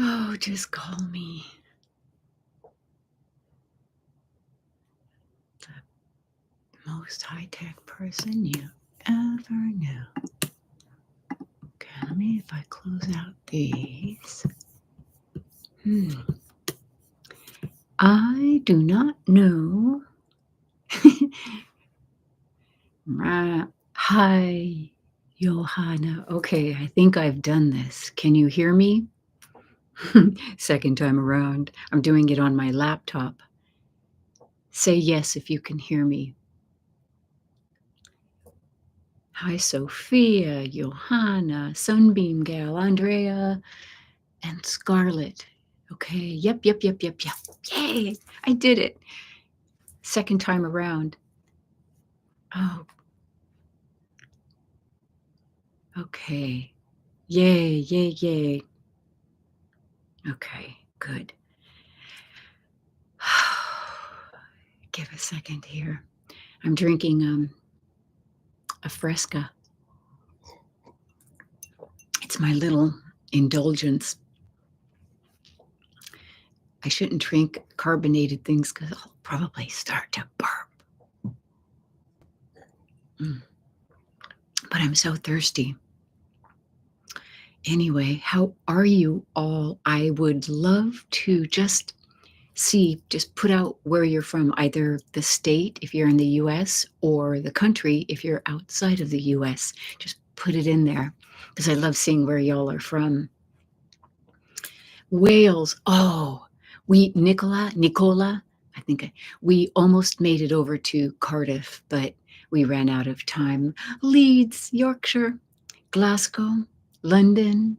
Oh, just call me the most high-tech person you ever knew. Okay, let me, if I close out these. I do not know. Hi, Johanna. Okay, I think I've done this. Can you hear me? Second time around. I'm doing it on my laptop. Say yes if you can hear me. Hi, Sophia, Johanna, Sunbeam Gal, Andrea, and Scarlett. Okay, yep. Yay, I did it. Second time around. Oh, okay. Yay. Okay, good. Give a second here. I'm drinking a Fresca. It's my little indulgence. I shouldn't drink carbonated things because I'll probably start to burp. But I'm so thirsty. Anyway, how are you all? I would love to just put out where you're from, either the state if you're in the US or the country if you're outside of the US. Just put it in there because I love seeing where y'all are from. Wales. Oh, Nicola, we almost made it over to Cardiff, but we ran out of time. Leeds, Yorkshire, Glasgow, London.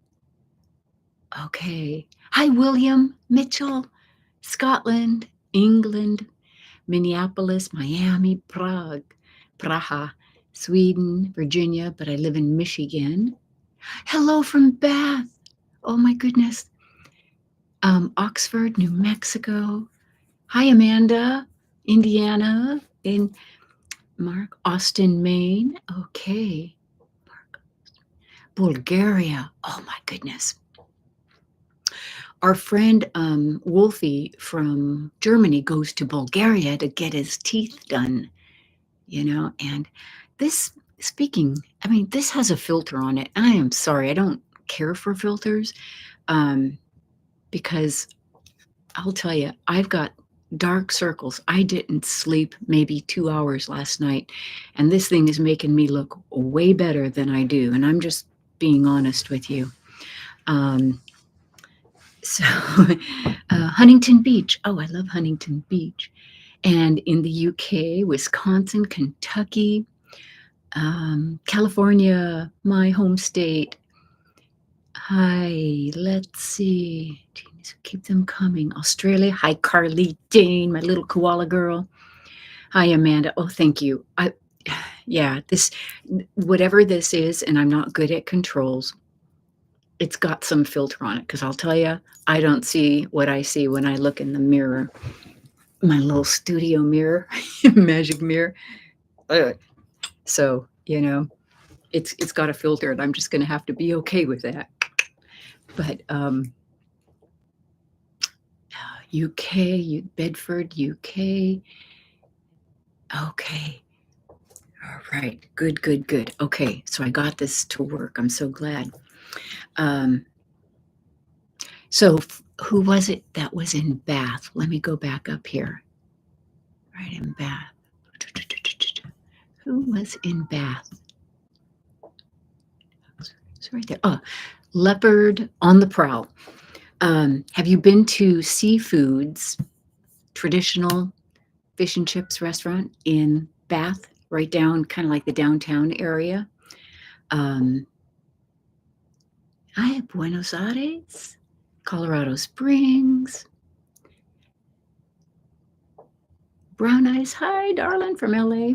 Okay. Hi, William, Mitchell, Scotland, England, Minneapolis, Miami, Praha, Sweden, Virginia, but I live in Michigan. Hello from Bath. Oh my goodness. Oxford, New Mexico. Hi, Amanda, Indiana, in Austin, Maine. Okay. Bulgaria. Oh my goodness. Our friend Wolfie from Germany goes to Bulgaria to get his teeth done, and this has a filter on it. And I am sorry, I don't care for filters because I'll tell you, I've got dark circles. I didn't sleep maybe 2 hours last night, and this thing is making me look way better than I do. And I'm just being honest with you. So Huntington Beach. Oh, I love Huntington Beach. And in the UK, Wisconsin, Kentucky, California, my home state. Hi, let's see. Jeez, keep them coming. Australia. Hi, Carly Jane, my little koala girl. Hi, Amanda. Oh, thank you. Whatever this is, and I'm not good at controls, it's got some filter on it, because I'll tell you, I don't see what I see when I look in the mirror. My little studio mirror, magic mirror. So, it's got a filter, and I'm just going to have to be okay with that. But UK, Bedford, UK. Okay. All right. Good. Okay. So I got this to work. I'm so glad. So who was it that was in Bath? Let me go back up here. Right, in Bath. Who was in Bath? It's right there. Oh, Leopard on the Prowl. Have you been to Seafoods, traditional fish and chips restaurant in Bath, right down kind of like the downtown area? I have Buenos Aires, Colorado Springs, Brown Eyes. Hi, darling, from LA.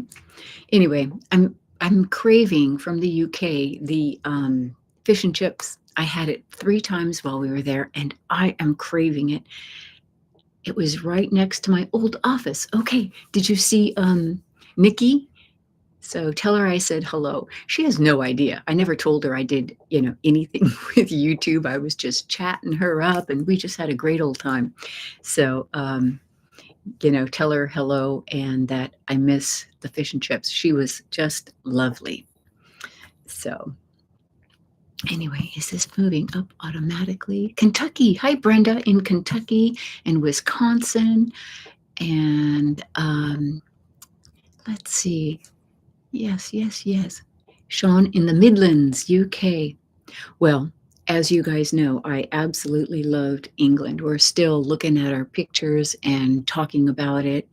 Anyway, I'm craving from the UK the fish and chips. I had it 3 times while we were there, and I am craving it. It was right next to my old office. Okay, did you see Nikki So tell her I said hello. She has no idea. I never told her I did, anything with YouTube. I was just chatting her up and we just had a great old time. So, tell her hello and that I miss the fish and chips. She was just lovely. So, anyway, is this moving up automatically? Kentucky. Hi, Brenda in Kentucky and Wisconsin. And let's see. Yes. Sean in the Midlands, UK. Well, as you guys know, I absolutely loved England. We're still looking at our pictures and talking about it.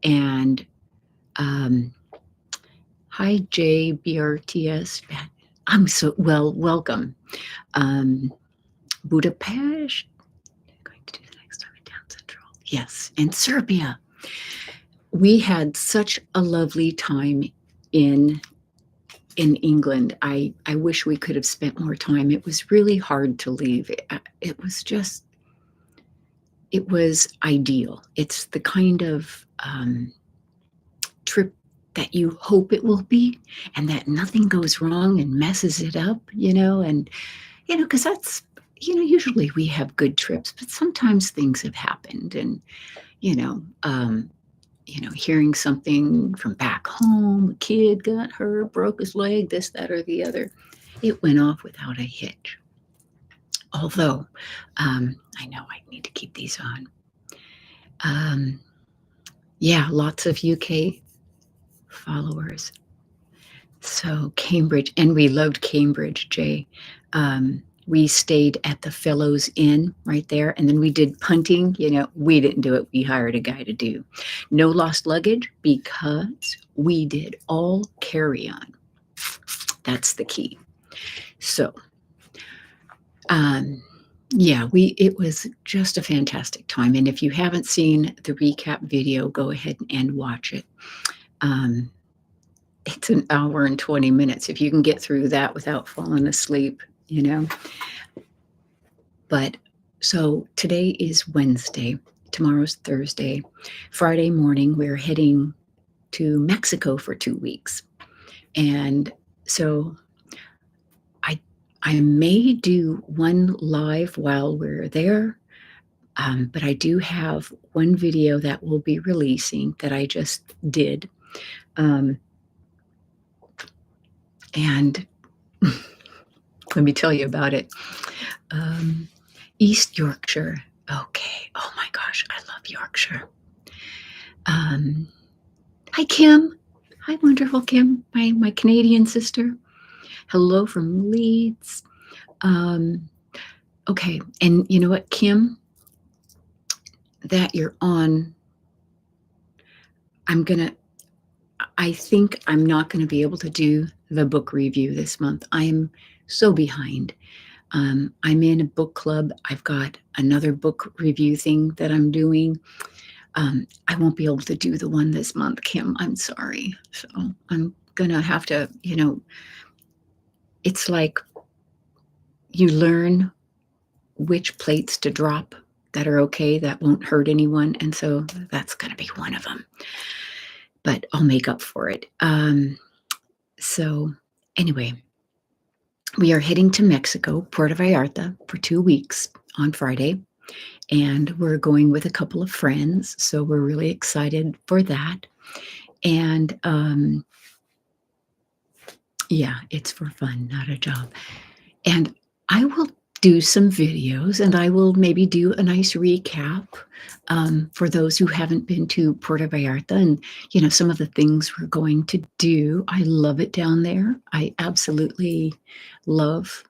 And hi, JBRTS. I'm so welcome. Budapest. I'm going to do the next time in Down Central. Yes, and Serbia. We had such a lovely time in England. I wish we could have spent more time. It was really hard to leave. It was ideal. It's the kind of trip that you hope it will be and that nothing goes wrong and messes it up, because that's, usually we have good trips, but sometimes things have happened and, hearing something from back home, a kid got hurt, broke his leg, this, that, or the other. It went off without a hitch. Although, I know I need to keep these on. Yeah, lots of UK followers. So Cambridge, and we loved Cambridge, Jay. We stayed at the Fellows Inn right there, and then we did punting. We didn't do it. We hired a guy to do. No lost luggage because we did all carry-on. That's the key. So, it was just a fantastic time. And if you haven't seen the recap video, go ahead and watch it. It's an hour and 20 minutes. If you can get through that without falling asleep, But so today is Wednesday. Tomorrow's Thursday. Friday morning, we're heading to Mexico for 2 weeks. And so I may do one live while we're there, but I do have one video that we'll be releasing that I just did. And let me tell you about it. East Yorkshire. Okay. Oh my gosh, I love Yorkshire. Hi, Kim. Hi, wonderful Kim, my Canadian sister. Hello from Leeds. Okay, and you know what, Kim? That you're on. I think I'm not going to be able to do the book review this month. I'm so behind. I'm in a book club. I've got another book review thing that I'm doing. I won't be able to do the one this month, Kim. I'm sorry. So I'm going to have to, it's like you learn which plates to drop that are okay, that won't hurt anyone. And so that's going to be one of them. But I'll make up for it. So anyway, we are heading to Mexico, Puerto Vallarta, for 2 weeks on Friday. And we're going with a couple of friends. So we're really excited for that. And it's for fun, not a job. And I will do some videos and I will maybe do a nice recap for those who haven't been to Puerto Vallarta and, some of the things we're going to do. I love it down there. I absolutely love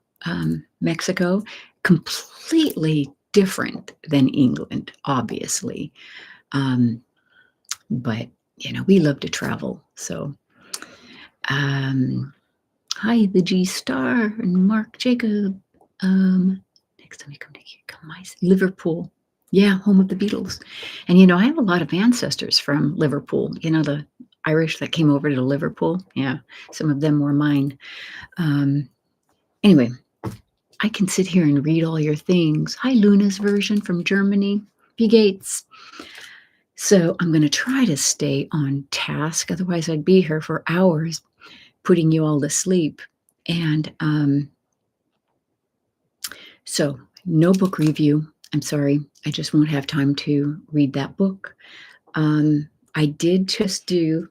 Mexico. Completely different than England, obviously. But, we love to travel. So, hi, the G Star and Mark Jacob. Next time you come to Liverpool. Yeah, home of the Beatles. And, I have a lot of ancestors from Liverpool. The Irish that came over to Liverpool. Yeah, some of them were mine. Anyway, I can sit here and read all your things. Hi, Luna's version from Germany. B. Gates. So I'm going to try to stay on task. Otherwise, I'd be here for hours putting you all to sleep. And so, no book review. I'm sorry. I just won't have time to read that book. I did just do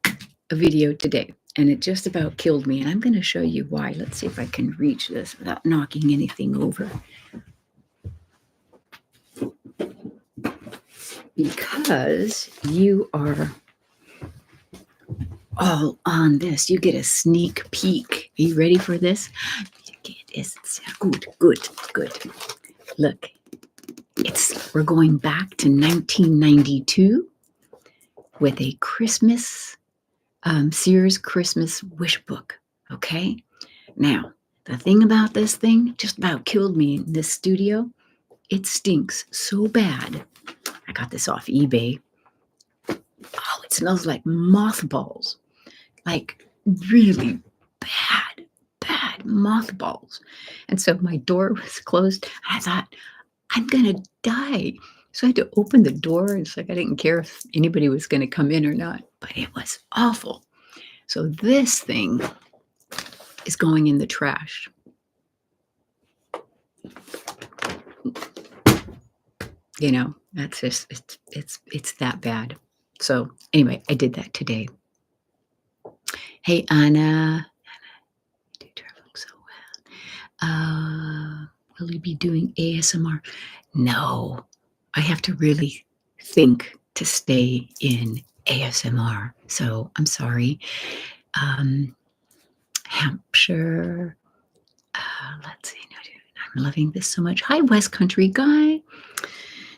a video today, and it just about killed me. And I'm going to show you why. Let's see if I can reach this without knocking anything over. Because you are all on this. You get a sneak peek. Are you ready for this? It's good. Look, we're going back to 1992 with a Christmas, Sears Christmas wish book. Okay? Now, the thing about this thing just about killed me in this studio. It stinks so bad. I got this off eBay. Oh, it smells like mothballs. Like really bad mothballs. And so my door was closed. I thought, I'm going to die. So I had to open the door. It's like I didn't care if anybody was going to come in or not, but it was awful. So this thing is going in the trash. You know, that's just, it's that bad. So anyway, I did that today. Hey, Anna. You do traveling so well. Will you be doing ASMR? No, I have to really think to stay in ASMR. So I'm sorry. Hampshire. Let's see. I'm loving this so much. Hi, West Country guy.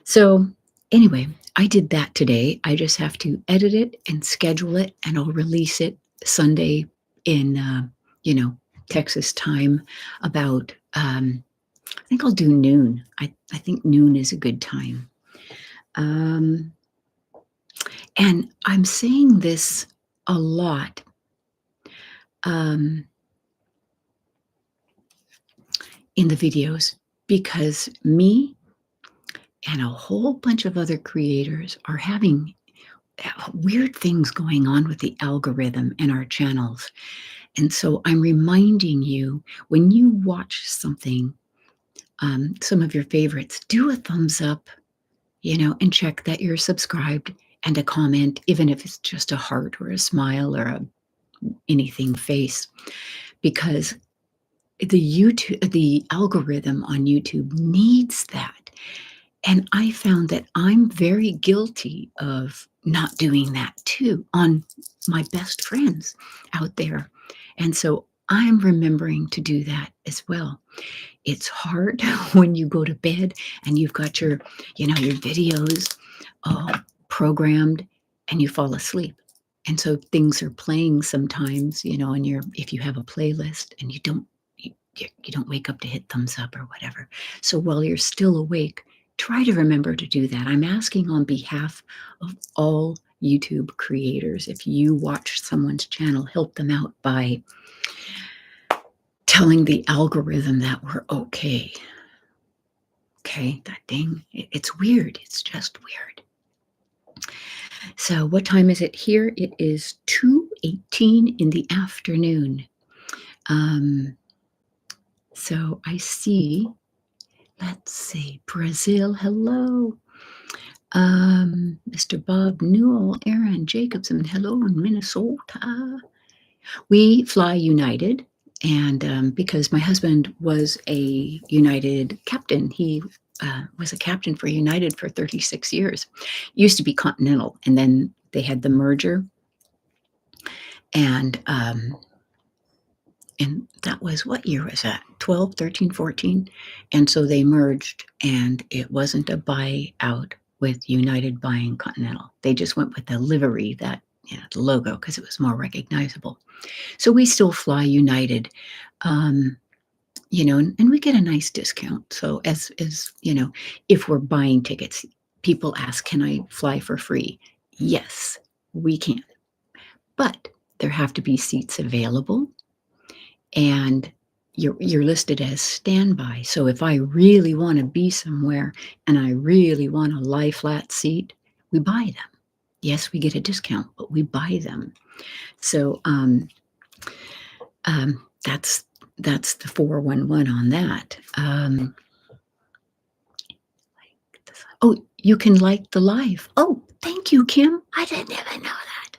So anyway, I did that today. I just have to edit it and schedule it, and I'll release it Sunday in, Texas time about, I think I'll do noon. I think noon is a good time. And I'm saying this a lot. In the videos, because me and a whole bunch of other creators are having weird things going on with the algorithm in our channels. And so I'm reminding you, when you watch something, some of your favorites, do a thumbs up, and check that you're subscribed, and a comment, even if it's just a heart or a smile or anything face, because the algorithm on YouTube needs that. And I found that I'm very guilty of not doing that too on my best friends out there. And so I'm remembering to do that as well. It's hard when you go to bed and you've got your videos all programmed and you fall asleep. And so things are playing sometimes, and if you have a playlist and you don't wake up to hit thumbs up or whatever. So while you're still awake, try to remember to do that. I'm asking on behalf of all YouTube creators. If you watch someone's channel, help them out by telling the algorithm that we're okay. Okay, that ding, it's weird. It's just weird. So what time is it here? It is 2:18 in the afternoon. So I see, let's see, Brazil, hello. Mr. Bob Newell, Aaron Jacobson, hello in Minnesota. We fly United, and because my husband was a United captain, he was a captain for United for 36 years. Used to be Continental, and then they had the merger, and that was, what year was that? 12, 13, 14. And so they merged, and it wasn't a buyout with United buying Continental. They just went with the livery, the logo, because it was more recognizable. So we still fly United, and we get a nice discount. So as if we're buying tickets, people ask, can I fly for free? Yes, we can. But there have to be seats available. And you're listed as standby. So if I really want to be somewhere and I really want a lie flat seat, we buy them. Yes, we get a discount, but we buy them. So, that's the 411 on that. Oh, you can like the live. Oh, thank you, Kim. I didn't even know that.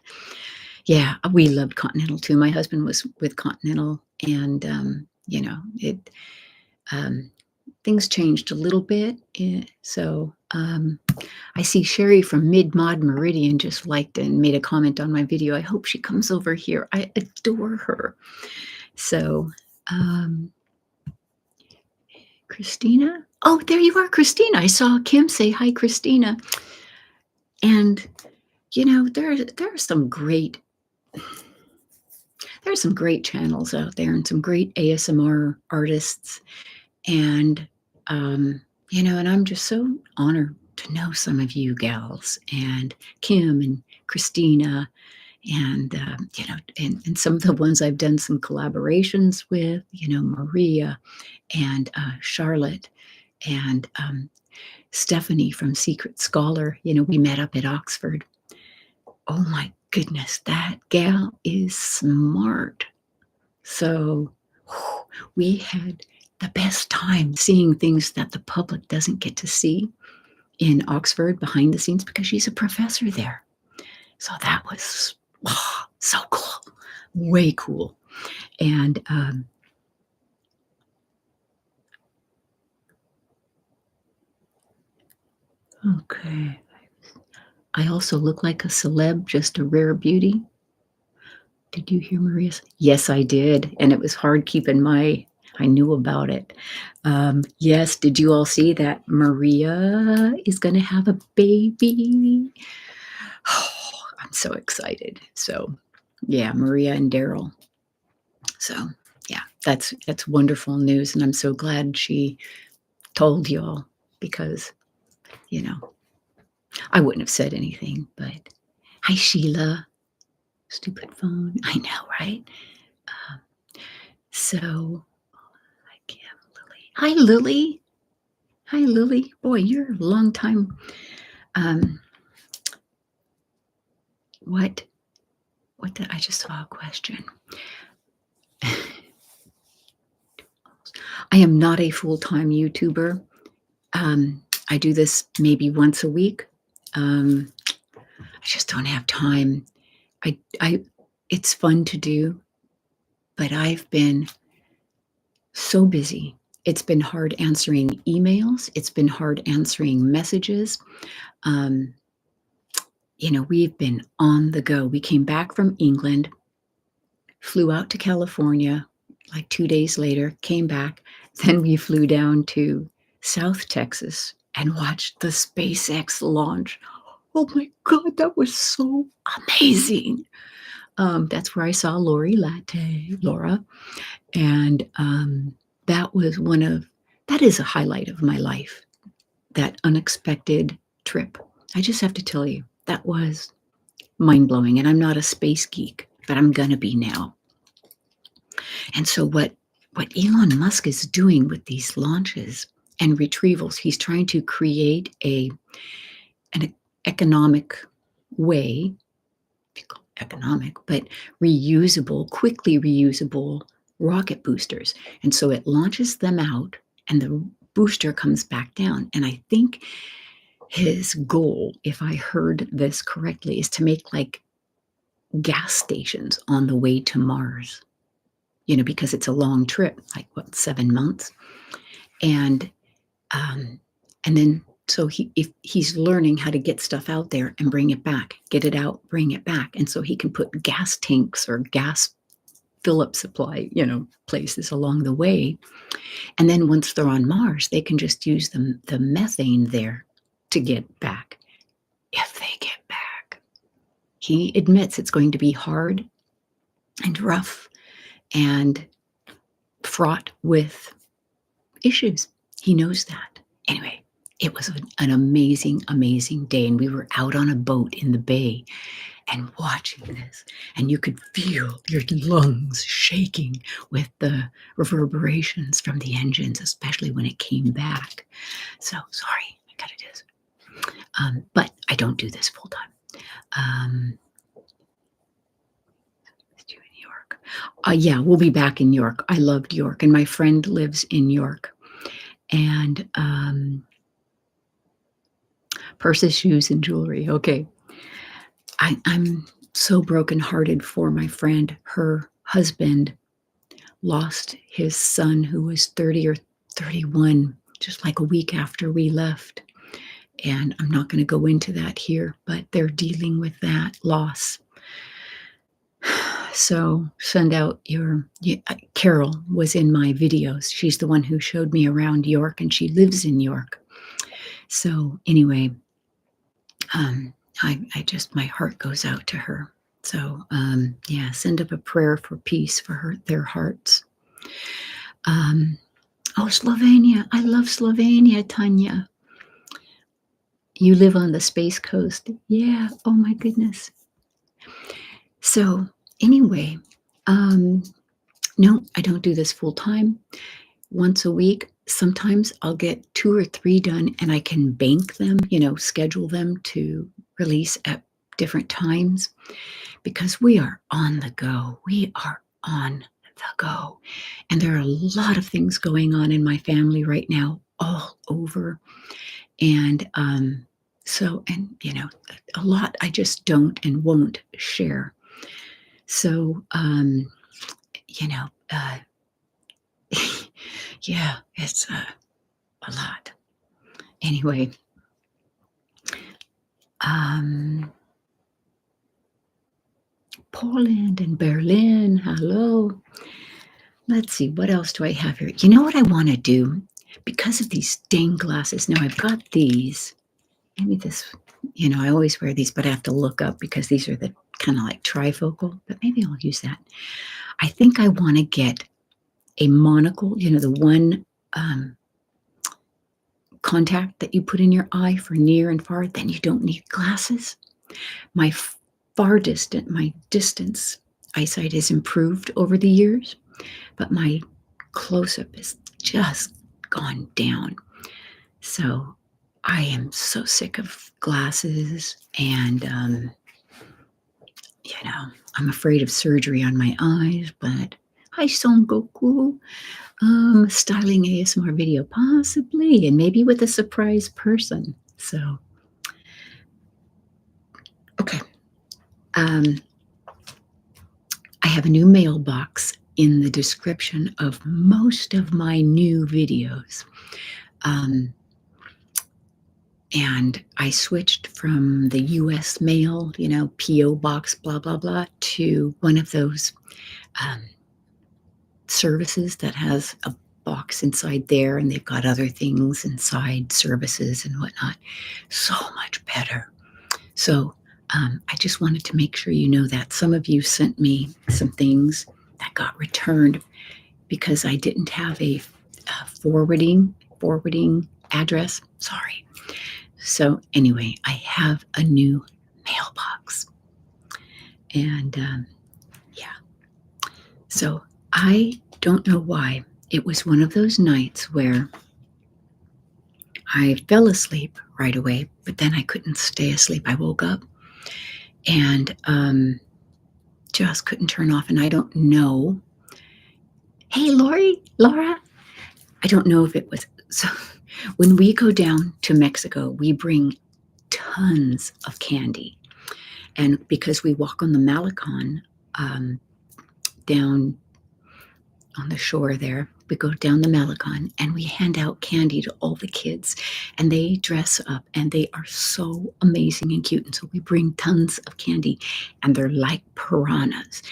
Yeah, we loved Continental too. My husband was with Continental, and, it, um, things changed a little bit, so, I see Sherry from Mid-Mod Meridian just liked and made a comment on my video. I hope she comes over here. I adore her. So, um, Christina? Oh, there you are, Christina. I saw Kim say, "Hi, Christina." And, there are some great channels out there and some great ASMR artists, and, and I'm just so honored to know some of you gals, and Kim and Christina, and, and some of the ones I've done some collaborations with, Maria and, Charlotte, and, Stephanie from Secret Scholar. We met up at Oxford. Oh my goodness, that gal is smart. So, we had the best time seeing things that the public doesn't get to see in Oxford behind the scenes because she's a professor there. So that was, so cool, way cool. And, okay. I also look like a celeb, just a rare beauty. Did you hear Maria's? Yes, I did, and it was hard keeping I knew about it. Yes, did you all see that Maria is gonna have a baby? Oh, I'm so excited. So, yeah, Maria and Daryl. So, yeah, that's wonderful news, and I'm so glad she told y'all because, you know, I wouldn't have said anything, but hi, Sheila. Stupid phone. I know, right? Um, so I can't, Lily. Hi, Lily. Hi, Lily. Boy, you're a long time. Um, what? What did I just saw a question? I am not a full-time YouTuber. I do this maybe once a week. I just don't have time. I it's fun to do, but I've been so busy. It's been hard answering emails. It's been hard answering messages. Um, we've been on the go. We came back from England, flew out to California like 2 days later, came back. Then we flew down to South Texas and watched the SpaceX launch. Oh my God, that was so amazing. That's where I saw Laura, and that was that is a highlight of my life, that unexpected trip. I just have to tell you, that was mind-blowing, and I'm not a space geek, but I'm gonna be now. And so what Elon Musk is doing with these launches and retrievals, he's trying to create an economic way, economic, but quickly reusable rocket boosters. And so it launches them out and the booster comes back down. And I think his goal, if I heard this correctly, is to make like gas stations on the way to Mars, because it's a long trip, like what, 7 months? And um, and then so if he's learning how to get stuff out there and bring it back, get it out, bring it back. And so he can put gas tanks or gas fill-up supply, places along the way. And then once they're on Mars, they can just use the methane there to get back. If they get back. He admits it's going to be hard and rough and fraught with issues. He knows that. Anyway, it was an amazing, amazing day. And we were out on a boat in the bay and watching this. And you could feel your lungs shaking with the reverberations from the engines, especially when it came back. So sorry, I gotta do this. But I don't do this full time. Um, you in York. Yeah, we'll be back in York. I loved York, and my friend lives in York. And purses, shoes, and jewelry. Okay. I'm so brokenhearted for my friend. Her husband lost his son, who was 30 or 31, just like a week after we left. And I'm not going to go into that here, but they're dealing with that loss. So send out your. Carol was in my videos. She's the one who showed me around York, and she lives in York. So anyway, um, I just, my heart goes out to her. So yeah, send up a prayer for peace for their hearts. Oh, Slovenia! I love Slovenia, Tanya. You live on the Space Coast. Yeah. Oh my goodness. So anyway, no, I don't do this full time. Once a week, sometimes I'll get 2 or 3 done, and I can bank them, schedule them to release at different times, because we are on the go. We are on the go. And there are a lot of things going on in my family right now, all over. And a lot I just don't and won't share. So, you know, uh, yeah, it's a lot. Anyway, Poland and Berlin, hello. Let's see, what else do I have here? You know what I want to do? Because of these dang glasses. Now I've got these. Maybe this, I always wear these, but I have to look up because these are the kind of like trifocal, but maybe I'll use that. I think I want to get a monocle, the one contact that you put in your eye for near and far, then you don't need glasses. My distance eyesight has improved over the years, but my close-up has just gone down. So I am so sick of glasses, and I'm afraid of surgery on my eyes. But hi, Son Goku. Styling ASMR video, possibly, and maybe with a surprise person. So, okay. I have a new mailbox in the description of most of my new videos. And I switched from the US mail, P.O. box, blah, blah, blah, to one of those services that has a box inside there, and they've got other things inside, services and whatnot. So much better. So I just wanted to make sure you know that. Some of you sent me some things that got returned because I didn't have a forwarding address. Sorry. So anyway, I have a new mailbox. And yeah. So I don't know why. It was one of those nights where I fell asleep right away, but then I couldn't stay asleep. I woke up and just couldn't turn off. And I don't know. Hey, Laura, I don't know if it was. So when we go down to Mexico, we bring tons of candy. And because we walk on the Malecon down on the shore there, we go down the Malecon and we hand out candy to all the kids, and they dress up and they are so amazing and cute. And so we bring tons of candy, and they're like piranhas.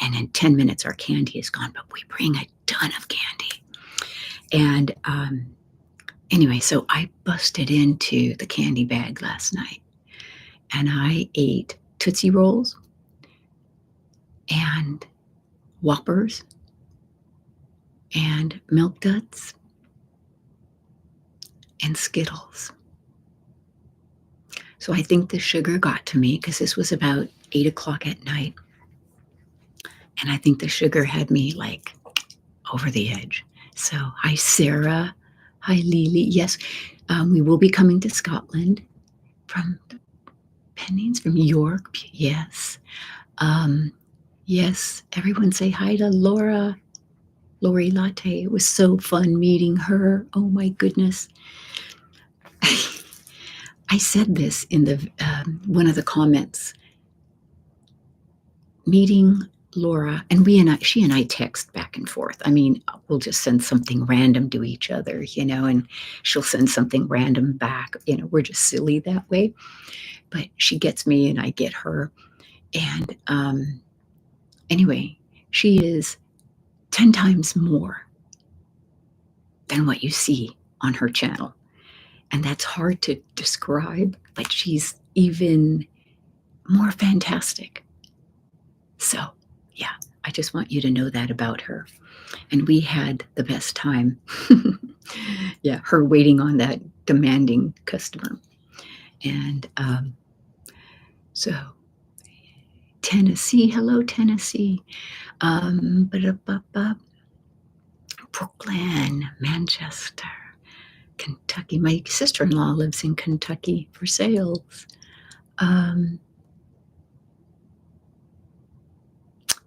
And in 10 minutes, our candy is gone, but we bring a ton of candy. And anyway, so I busted into the candy bag last night, and I ate Tootsie Rolls and Whoppers and Milk Duds and Skittles. So I think the sugar got to me because this was about 8 o'clock at night. And I think the sugar had me like over the edge. So hi, Sarah. Hi, Lily. Yes, we will be coming to Scotland from Pennings from York. Yes. Um, yes. Everyone say hi to Laura. Lori Latte. It was so fun meeting her. Oh my goodness. I said this in the one of the comments. Meeting Laura, and she and I text back and forth. I mean, we'll just send something random to each other, and she'll send something random back. We're just silly that way. But she gets me and I get her. And anyway, she is 10 times more than what you see on her channel. And that's hard to describe, but she's even more fantastic. So, yeah, I just want you to know that about her. And we had the best time. Yeah, her waiting on that demanding customer. And so, Tennessee, hello, Tennessee. Brooklyn, Manchester, Kentucky. My sister-in-law lives in Kentucky for sales.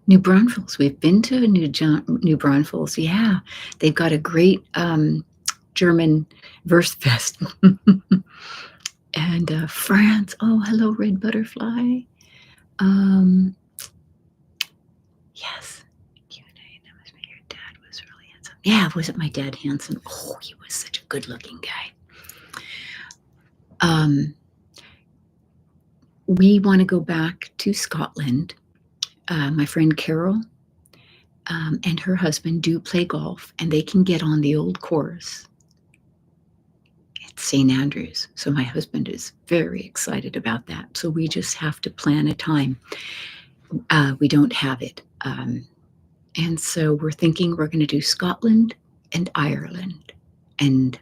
New Braunfels. We've been to New Braunfels. Yeah, they've got a great German verse fest. And France. Oh, hello, Red Butterfly. Yes. Q&A. That must be your dad was really handsome. Yeah, wasn't my dad handsome? Oh, he was such a good-looking guy. We want to go back to Scotland. My friend Carol and her husband do play golf, and they can get on the old course at St. Andrews. So my husband is very excited about that. So we just have to plan a time. We don't have it. And so we're thinking we're going to do Scotland and Ireland and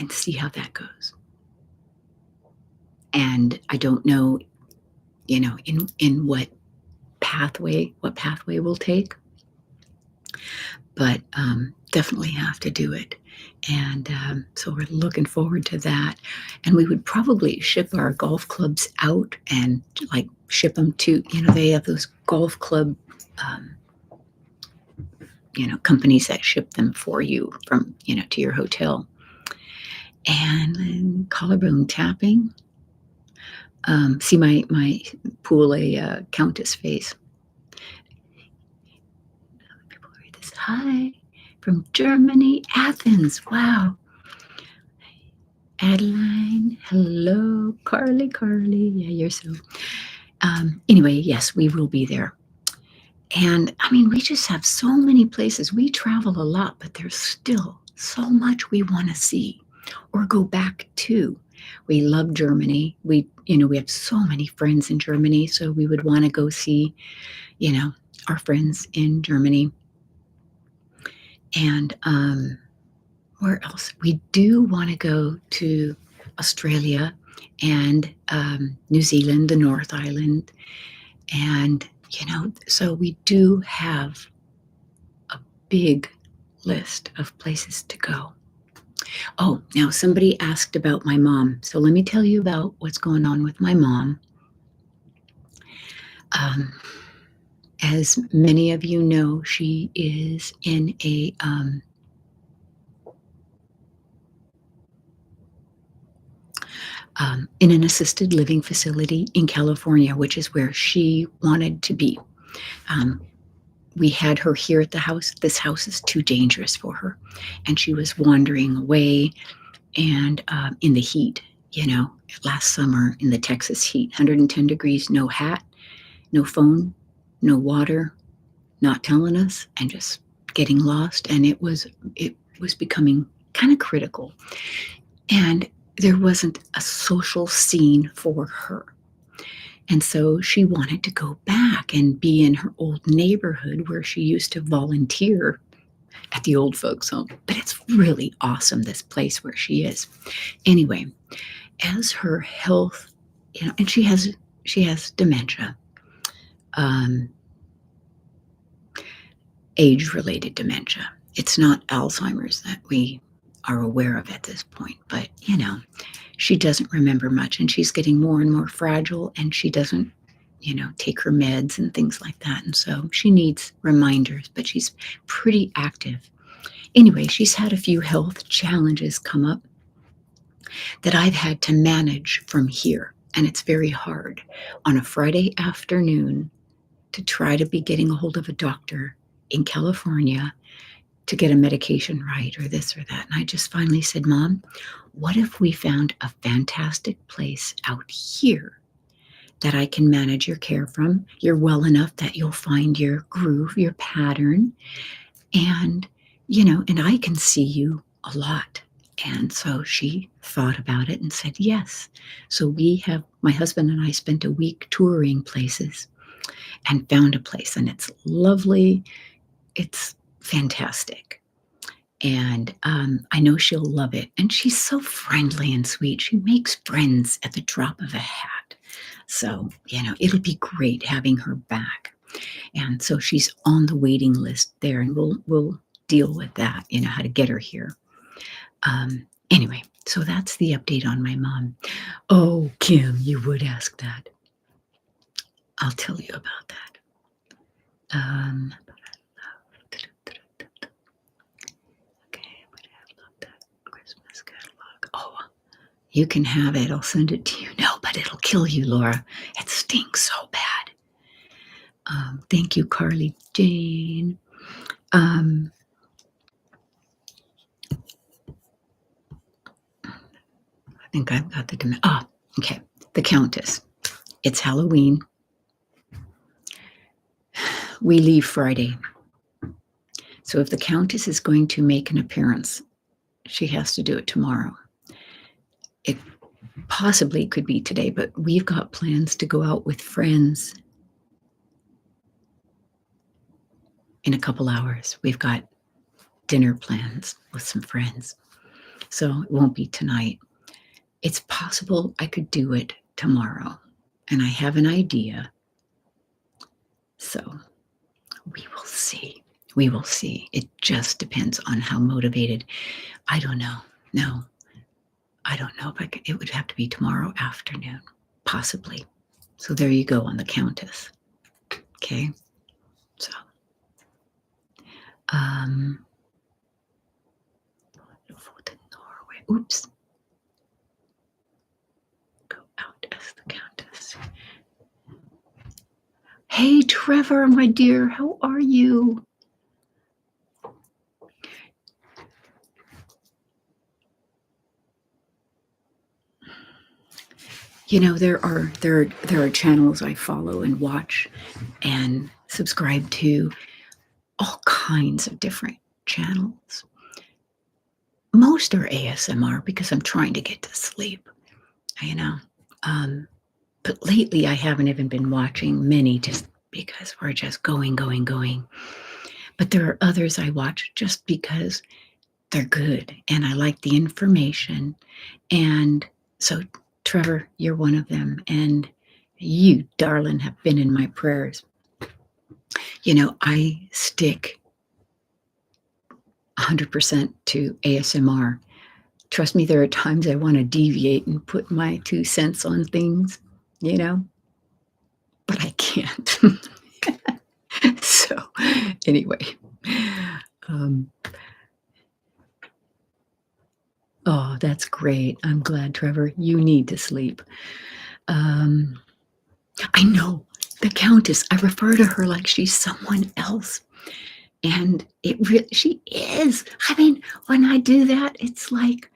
see how that goes. And I don't know, in what pathway we'll take, but definitely have to do it. And so we're looking forward to that. And we would probably ship our golf clubs out and ship them to, they have those golf club, companies that ship them for you from, to your hotel. And then collarbone tapping. See my pool a Countess face. People read this. Hi from Germany, Athens. Wow. Adeline, hello, Carly. Yeah, you're so. Anyway, yes, we will be there. And I mean, we just have so many places. We travel a lot, but there's still so much we want to see or go back to. We love Germany. We have so many friends in Germany, so we would want to go see, our friends in Germany. And where else? We do want to go to Australia and New Zealand, the North Island. And, so we do have a big list of places to go. Oh, now somebody asked about my mom. So let me tell you about what's going on with my mom. As many of you know, she is in in an assisted living facility in California, which is where she wanted to be. We had her here at the house. This house is too dangerous for her. And she was wandering away and in the heat, last summer in the Texas heat, 110 degrees, no hat, no phone, no water, not telling us, and just getting lost. And it was becoming kind of critical. And there wasn't a social scene for her. And so she wanted to go back and be in her old neighborhood where she used to volunteer at the old folks' home. But it's really awesome, this place where she is. Anyway, as her health, and she has dementia, age-related dementia. It's not Alzheimer's that we are aware of at this point. But, she doesn't remember much, and she's getting more and more fragile, and she doesn't, take her meds and things like that. And so she needs reminders, but she's pretty active. Anyway, she's had a few health challenges come up that I've had to manage from here. And it's very hard on a Friday afternoon to try to be getting a hold of a doctor in California to get a medication right or this or that. And I just finally said, Mom, what if we found a fantastic place out here that I can manage your care from? You're well enough that you'll find your groove, your pattern, and, and I can see you a lot. And so she thought about it and said yes. So my husband and I spent a week touring places and found a place, and it's lovely. It's fantastic. And I know she'll love it. And she's so friendly and sweet. She makes friends at the drop of a hat. So, it'll be great having her back. And so she's on the waiting list there, and we'll deal with that, how to get her here. Anyway, so that's the update on my mom. Oh, Kim, you would ask that. I'll tell you about that. Okay, I would have loved that Christmas catalog. Oh, you can have it. I'll send it to you. No, but it'll kill you, Laura. It stinks so bad. Thank you, Carly Jane. I think I've got the okay. The Countess. It's Halloween. We leave Friday. So if the Countess is going to make an appearance, she has to do it tomorrow. It possibly could be today, but we've got plans to go out with friends in a couple hours. We've got dinner plans with some friends. So it won't be tonight. It's possible I could do it tomorrow, and I have an idea. So we will see. We will see. It just depends on how motivated. I don't know. No, I don't know if I could. It would have to be tomorrow afternoon, possibly. So there you go on the Countess. Okay. So, oops. Go out as the Countess. Hey, Trevor, my dear, how are you? There are channels I follow and watch and subscribe to, all kinds of different channels. Most are ASMR because I'm trying to get to sleep, But lately I haven't even been watching many just because we're just going. But there are others I watch just because they're good and I like the information. And so, Trevor, you're one of them. And you, darling, have been in my prayers. I stick 100% to ASMR. Trust me, there are times I want to deviate and put my 2 cents on things, but I can't. So anyway, oh, that's great. I'm glad, Trevor. You need to sleep. I know the Countess. I refer to her like she's someone else. And she is. I mean, when I do that, it's like,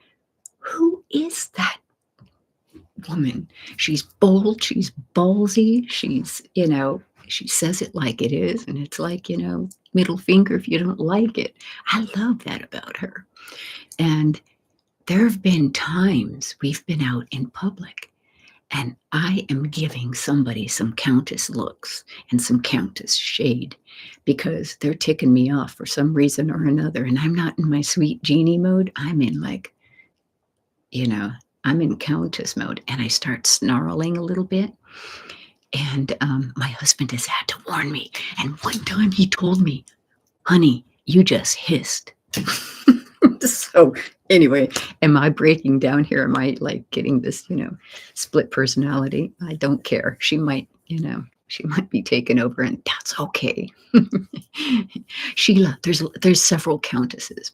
who is that woman? She's bold. She's ballsy. She's, she says it like it is. And it's like, middle finger if you don't like it. I love that about her. And there have been times we've been out in public and I am giving somebody some Countess looks and some Countess shade because they're ticking me off for some reason or another. And I'm not in my sweet Jeannie mode. I'm in I'm in Countess mode, and I start snarling a little bit. And my husband has had to warn me. And one time he told me, honey, you just hissed. So Anyway, am I breaking down here? Am I like getting this, split personality? I don't care. She might be taken over, and that's okay. Sheila, there's several countesses.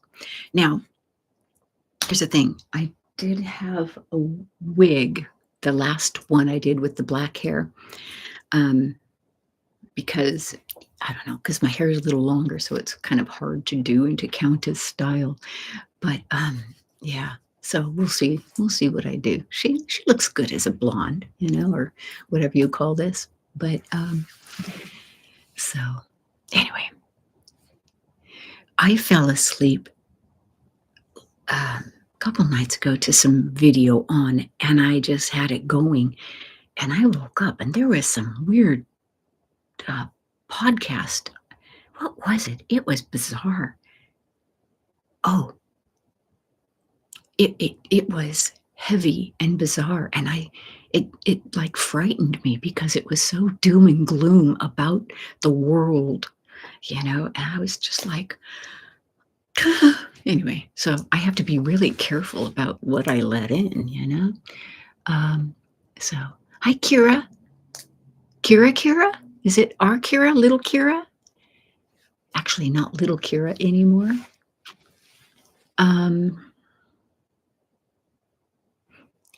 Now, here's the thing. I did have a wig, the last one I did with the black hair, because I don't know, because my hair is a little longer, so it's kind of hard to do into countess style. But yeah, so we'll see. We'll see what I do. She looks good as a blonde, or whatever you call this. But so anyway, I fell asleep a couple nights ago to some video on, and I just had it going, and I woke up, and there was some weird podcast. What was it? It was bizarre. Oh, it was heavy and bizarre, and it like frightened me because it was so doom and gloom about the world, and I was just like, anyway, so I have to be really careful about what I let in. So hi, Kira, is it our Kira, little Kira? Actually, not little Kira anymore.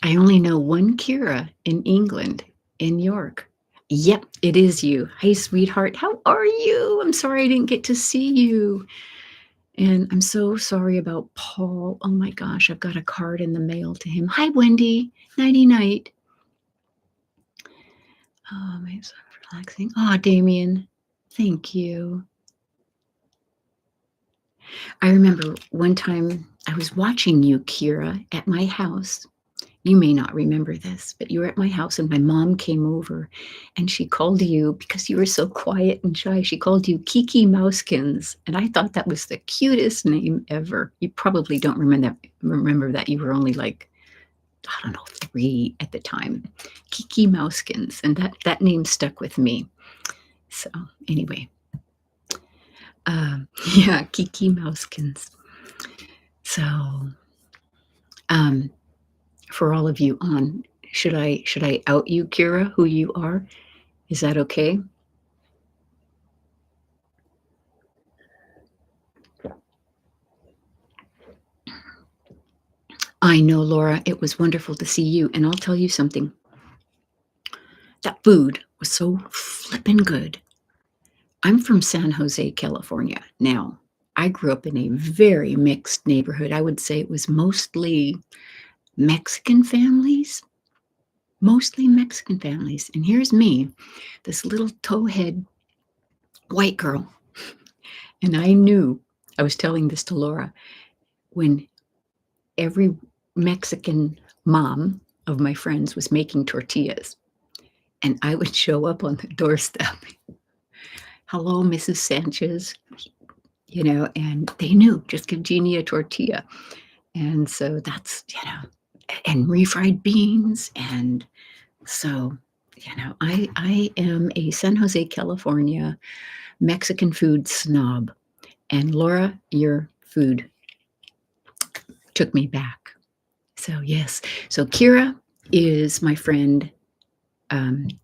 I only know one Kira in England, in York. Yep, it is you. Hey, sweetheart, how are you? I'm sorry I didn't get to see you. And I'm so sorry about Paul. Oh my gosh, I've got a card in the mail to him. Hi, Wendy. Nighty night. Oh, my, so relaxing. Oh, Damien, thank you. I remember one time I was watching you, Kira, at my house. You may not remember this, but you were at my house and my mom came over and she called you, because you were so quiet and shy, she called you Kiki Mousekins. And I thought that was the cutest name ever. You probably don't remember that. You were only like, I don't know, 3 at the time. Kiki Mousekins. And that name stuck with me. So anyway, yeah, Kiki Mousekins. So, for all of you on, should I out you, Kira, who you are? Is that okay? I know, Laura, it was wonderful to see you. And I'll tell you something. That food was so flippin' good. I'm from San Jose, California. Now, I grew up in a very mixed neighborhood. I would say it was mostly Mexican families. And here's me, this little towhead white girl. And I knew, I was telling this to Laura, when every Mexican mom of my friends was making tortillas, and I would show up on the doorstep. Hello, Mrs. Sanchez, and they knew, just give Jeannie a tortilla. And so that's, and refried beans. And so, I am a San Jose, California Mexican food snob. And Laura, your food took me back. So yes. So Kira is my friend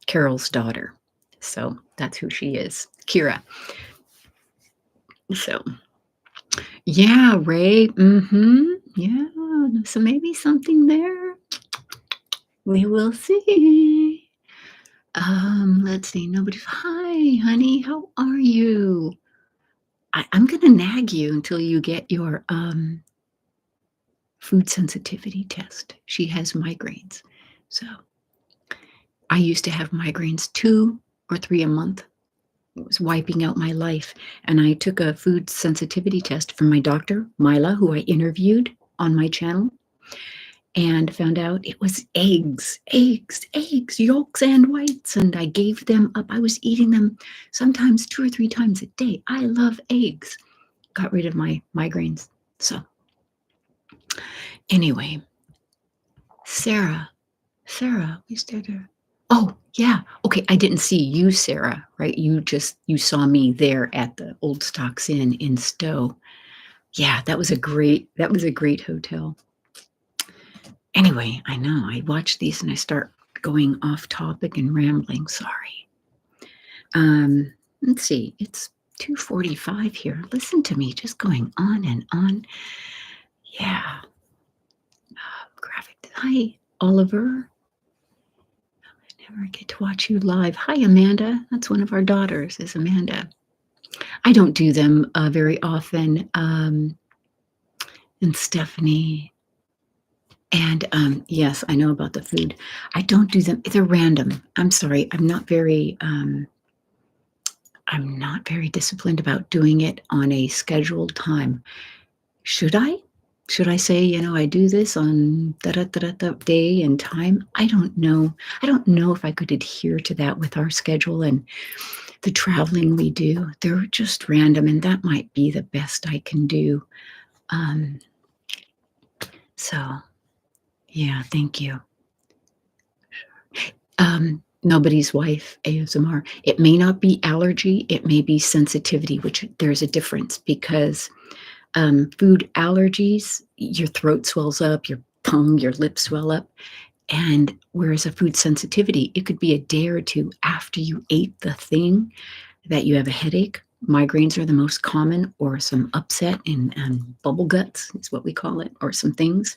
Carol's daughter. So that's who she is, Kira. So yeah, Ray. Yeah. So maybe something there. We will see. Let's see. Nobody. Hi, honey. How are you? I'm gonna nag you until you get your food sensitivity test. She has migraines. So I used to have migraines 2 or 3 a month. It was wiping out my life. And I took a food sensitivity test from my doctor, Mila, who I interviewed on my channel, and found out it was eggs, yolks and whites. And I gave them up. I was eating them sometimes 2 or 3 times a day. I love eggs. Got rid of my migraines. So anyway, Sarah, we started. Oh, yeah. Okay, I didn't see you, Sarah, right? You saw me there at the Old Stocks Inn in Stowe. Yeah, that was a great hotel. Anyway, I know, I watch these and I start going off topic and rambling, sorry. Let's see, it's 2:45 here. Listen to me just going on and on. Yeah. Graphic. Hi, Oliver. I never get to watch you live. Hi, Amanda. That's one of our daughters, is Amanda. I don't do them very often. And Stephanie. And yes, I know about the food. I don't do them. They're random. I'm sorry. I'm not very disciplined about doing it on a scheduled time. Should I? Should I say, I do this on da day and time? I don't know. I don't know if I could adhere to that with our schedule and the traveling we do. They're just random, and that might be the best I can do. Um, so, yeah, thank you. Nobody's wife, ASMR. It may not be allergy, it may be sensitivity, which there's a difference because food allergies, your throat swells up, your tongue, your lips swell up. And whereas a food sensitivity, it could be a day or two after you ate the thing that you have a headache. Migraines are the most common, or some upset and bubble guts is what we call it, or some things.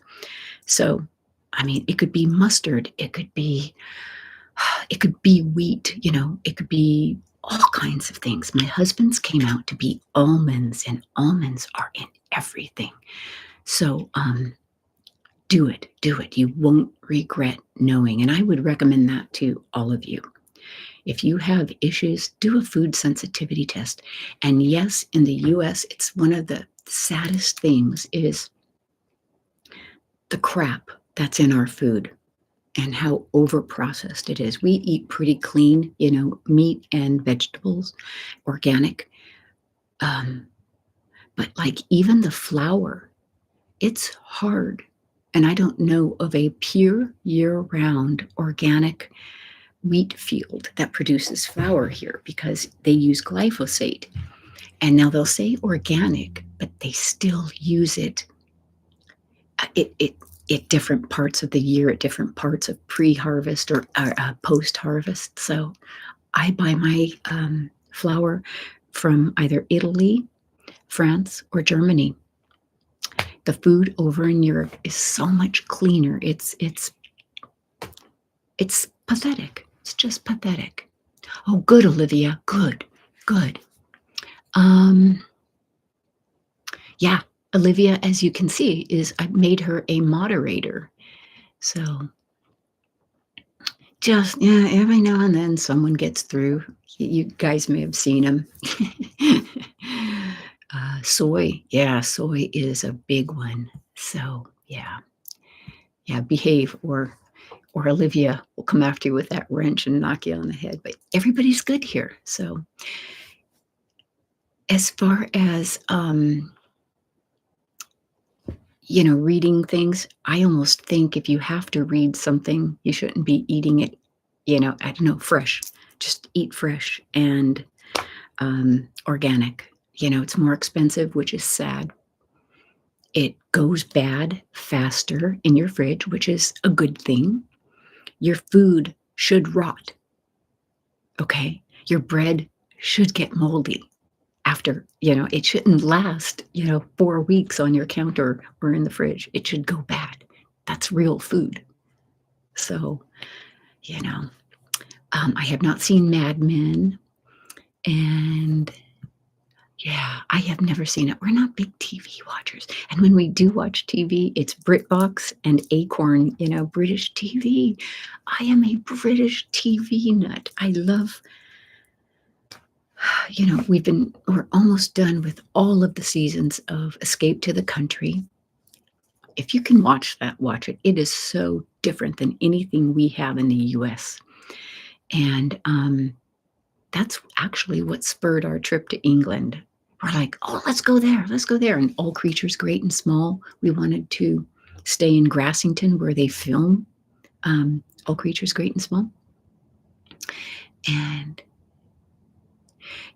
So, I mean, it could be mustard, it could be wheat, it could be all kinds of things. My husband's came out to be almonds, and almonds are in everything. So, do it. You won't regret knowing. And I would recommend that to all of you. If you have issues, do a food sensitivity test. And yes, in the US, it's one of the saddest things is the crap that's in our food and how overprocessed it is. We eat pretty clean, meat and vegetables, organic. But like even the flour, it's hard. And I don't know of a pure year-round organic wheat field that produces flour here because they use glyphosate. And now they'll say organic, but they still use it at different parts of the year, at different parts of pre-harvest or post-harvest. So I buy my flour from either Italy, France, or Germany. The food over in Europe is so much cleaner. It's pathetic. It's just pathetic. Oh, good, Olivia. Good. Yeah, Olivia, as you can see, I've made her a moderator. So just, every now and then someone gets through. You guys may have seen them. Soy. Yeah, soy is a big one. So, yeah, behave or Olivia will come after you with that wrench and knock you on the head. But everybody's good here. So as far as, reading things, I almost think if you have to read something, you shouldn't be eating it, I don't know, fresh. Just eat fresh and organic. It's more expensive, which is sad. It goes bad faster in your fridge, which is a good thing. Your food should rot. Okay? Your bread should get moldy after, it shouldn't last, 4 weeks on your counter or in the fridge. It should go bad. That's real food. So, I have not seen Mad Men, and yeah, I have never seen it. We're not big TV watchers. And when we do watch TV, it's BritBox and Acorn, British TV. I am a British TV nut. I love, we're almost done with all of the seasons of Escape to the Country. If you can watch that, watch it. It is so different than anything we have in the US. And that's actually what spurred our trip to England. We're like, oh, let's go there. And All Creatures Great and Small. We wanted to stay in Grassington where they film All Creatures Great and Small. And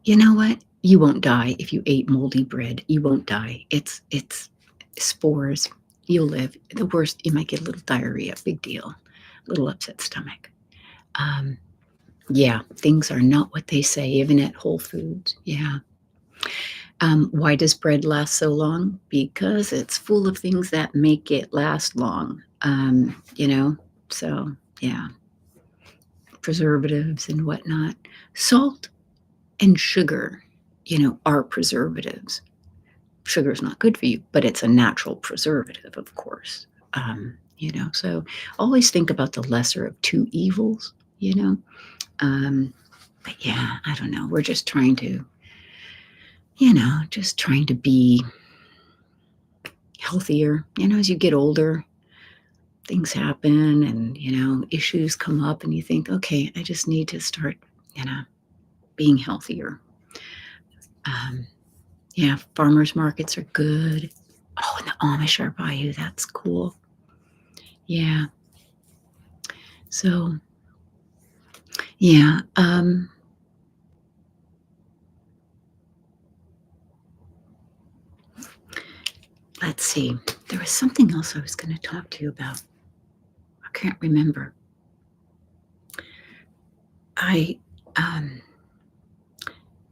you know what? You won't die if you ate moldy bread. You won't die. It's spores. You'll live. The worst, you might get a little diarrhea. Big deal. A little upset stomach. Um, yeah, things are not what they say, even at Whole Foods. Yeah. Why does bread last so long? Because it's full of things that make it last long. So yeah, preservatives and whatnot. Salt and sugar, are preservatives. Sugar is not good for you, but it's a natural preservative, of course. So always think about the lesser of two evils, But yeah, I don't know. We're just trying to, be healthier. As you get older, things happen and, issues come up and you think, okay, I just need to start, being healthier. Yeah, farmers markets are good. Oh, and the Amish are by you. That's cool. Yeah. So, yeah. Let's see. There was something else I was going to talk to you about. I can't remember.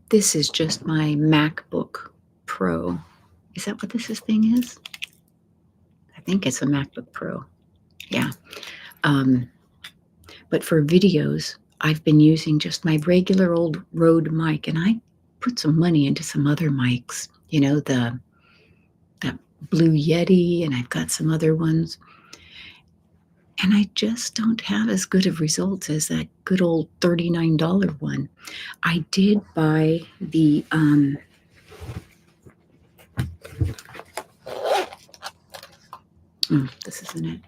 This is just my MacBook Pro. Is that what this thing is? I think it's a MacBook Pro. Yeah. But for videos, I've been using just my regular old Rode mic, and I put some money into some other mics. That Blue Yeti, and I've got some other ones. And I just don't have as good of results as that good old $39 one. I did buy the this isn't it.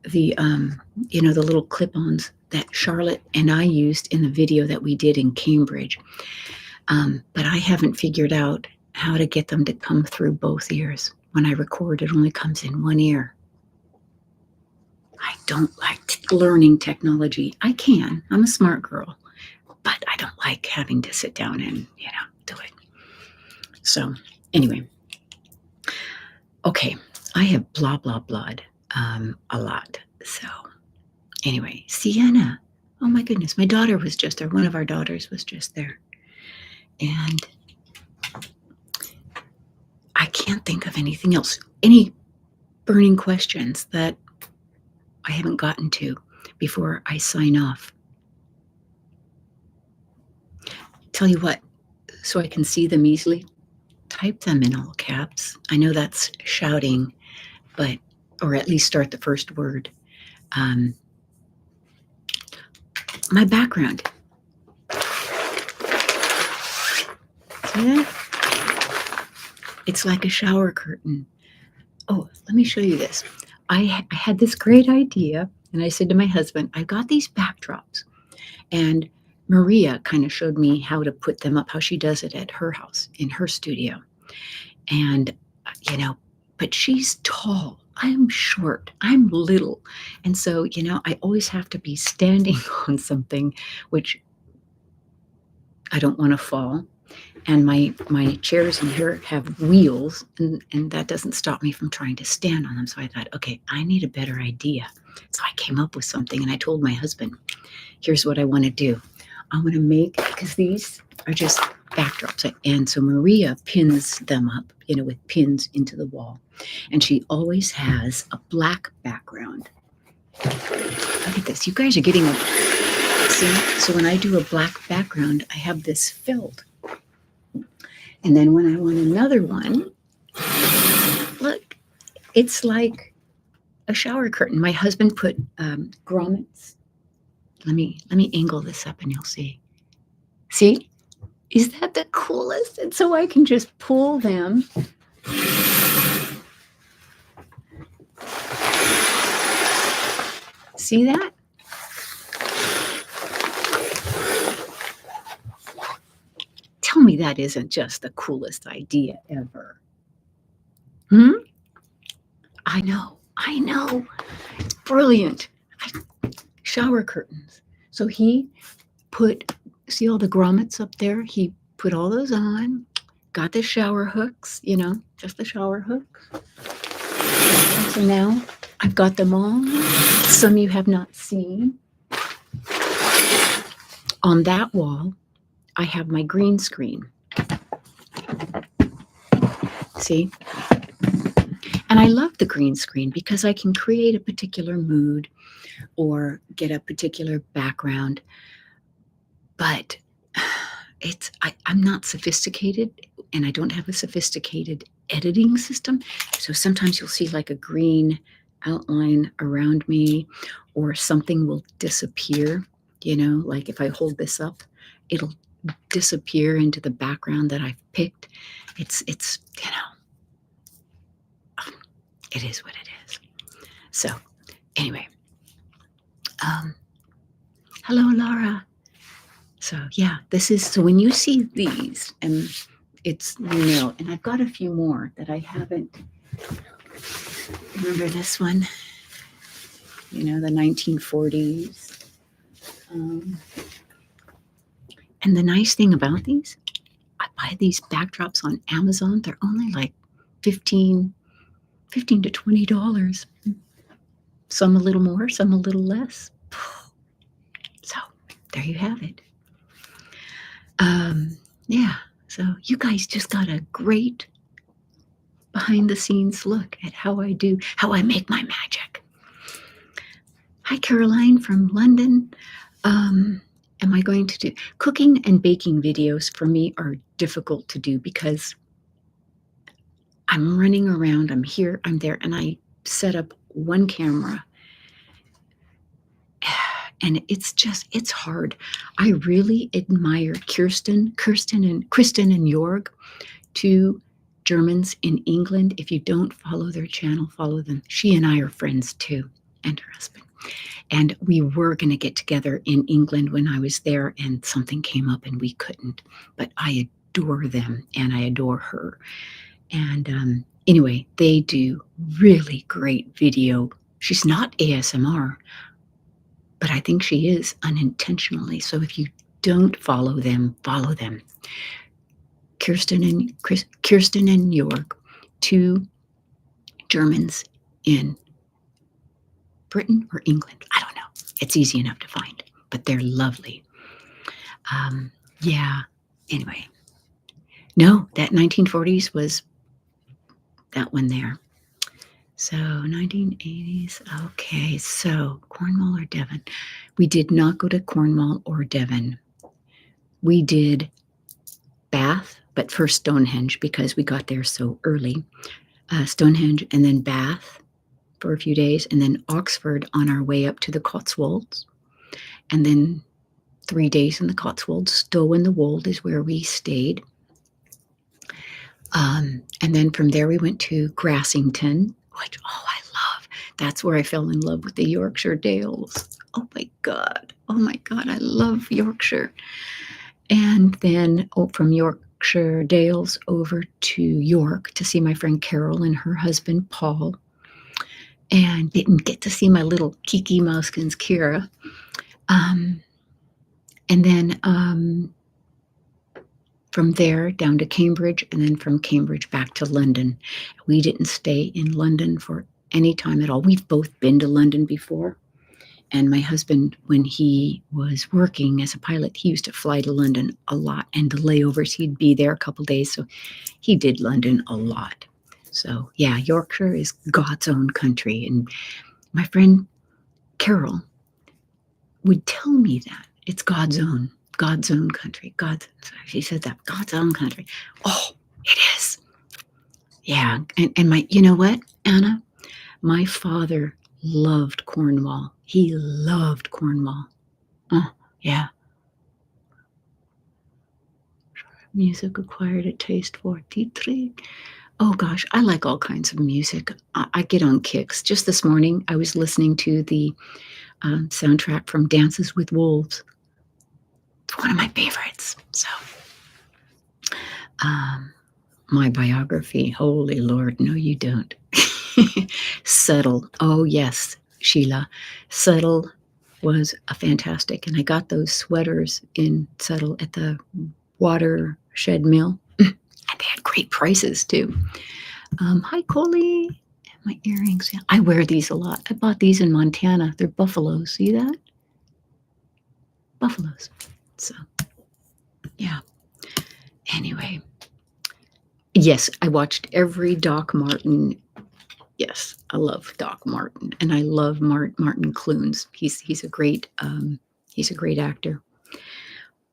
The the little clip-ons that Charlotte and I used in the video that we did in Cambridge. But I haven't figured out how to get them to come through both ears. When I record, it only comes in one ear. I don't like learning technology. I can. I'm a smart girl. But I don't like having to sit down and, do it. So, anyway. Okay. I have blah, blah, blood a lot. So, anyway. Sienna. Oh, my goodness. My daughter was just there. One of our daughters was just there. And I can't think of anything else. Any burning questions that I haven't gotten to before I sign off? Tell you what, so I can see them easily, type them in all caps. I know that's shouting, or at least start the first word. My background. See that? It's like a shower curtain. Oh, let me show you this. I had this great idea, and I said to my husband, I've got these backdrops. And Maria kind of showed me how to put them up, how she does it at her house, in her studio. And, but she's tall. I'm short. I'm little. And so, I always have to be standing on something, which I don't want to fall. And my chairs in here have wheels, and that doesn't stop me from trying to stand on them. So I thought, okay, I need a better idea. So I came up with something, and I told my husband, here's what I want to do. I want to make, because these are just backdrops. And so Maria pins them up, with pins into the wall. And she always has a black background. Look at this. You guys are getting see? So when I do a black background, I have this filled. And then when I want another one, look, it's like a shower curtain. My husband put grommets. Let me angle this up and you'll see. See? Is that the coolest? And so I can just pull them. See that? Tell me that isn't just the coolest idea ever. I know. It's brilliant. Shower curtains. So he put, see all the grommets up there? He put all those on, got the shower hooks, just the shower hooks. So now I've got them all. Some you have not seen. On that wall, I have my green screen. See? And I love the green screen because I can create a particular mood or get a particular background. But I'm not sophisticated, and I don't have a sophisticated editing system. So sometimes you'll see like a green outline around me, or something will disappear, like if I hold this up, it'll disappear into the background that I've picked. It's it is what it is. So anyway, hello, Laura. So yeah, so when you see these, and it's, and I've got a few more that I haven't. Remember this one? The 1940s. And the nice thing about these, I buy these backdrops on Amazon. They're only like $15 to $20. Some a little more, some a little less. So there you have it. Yeah, so you guys just got a great behind the scenes look at how I make my magic. Hi, Caroline from London. Am I going to do cooking and baking videos? For me are difficult to do because I'm running around, I'm here, I'm there, and I set up one camera. And it's hard. I really admire Kristen and Jörg, two Germans in England. If you don't follow their channel, follow them. She and I are friends too, and her husband. And we were going to get together in England when I was there, and something came up and we couldn't. But I adore them, and I adore her. And anyway, they do really great video. She's not ASMR, but I think she is unintentionally. So if you don't follow them, follow them. Kirsten and Jörg, two Germans in Britain or England. I don't know. It's easy enough to find, but they're lovely. Yeah. Anyway, no, that 1940s was that one there. So 1980s. Okay, so Cornwall or Devon? We did not go to Cornwall or Devon. We did Bath, but first Stonehenge because we got there so early. Stonehenge and then Bath for a few days, and then Oxford on our way up to the Cotswolds. And then 3 days in the Cotswolds. Stowe in the Wold is where we stayed. And then from there we went to Grassington, which, I love. That's where I fell in love with the Yorkshire Dales. Oh my God, I love Yorkshire. And then from Yorkshire Dales over to York to see my friend Carol and her husband Paul. And didn't get to see my little Kiki Mouskins, Kira. And then from there down to Cambridge, and then from Cambridge back to London. We didn't stay in London for any time at all. We've both been to London before. And my husband, when he was working as a pilot, he used to fly to London a lot, and the layovers, he'd be there a couple days. So he did London a lot. So yeah, Yorkshire is God's own country. And my friend Carol would tell me that it's God's own country. She said that, God's own country. Oh, it is. Yeah. And my, you know what, Anna? My father loved Cornwall. He loved Cornwall. Oh, yeah. Music acquired a taste for T3. Oh gosh, I like all kinds of music. I get on kicks. Just this morning, I was listening to the soundtrack from Dances with Wolves. It's one of my favorites. So, my biography, holy Lord, no you don't. Settle. Oh yes, Sheila. Settle was a fantastic. And I got those sweaters in Settle at the Watershed Mill. And they had great prices too. Hi, Coley. My earrings. Yeah, I wear these a lot. I bought these in Montana. They're buffaloes. See that? Buffaloes. So, yeah. Anyway. Yes, I watched every Doc Martin. Yes, I love Doc Martin, and I love Martin Clunes. He's a great actor.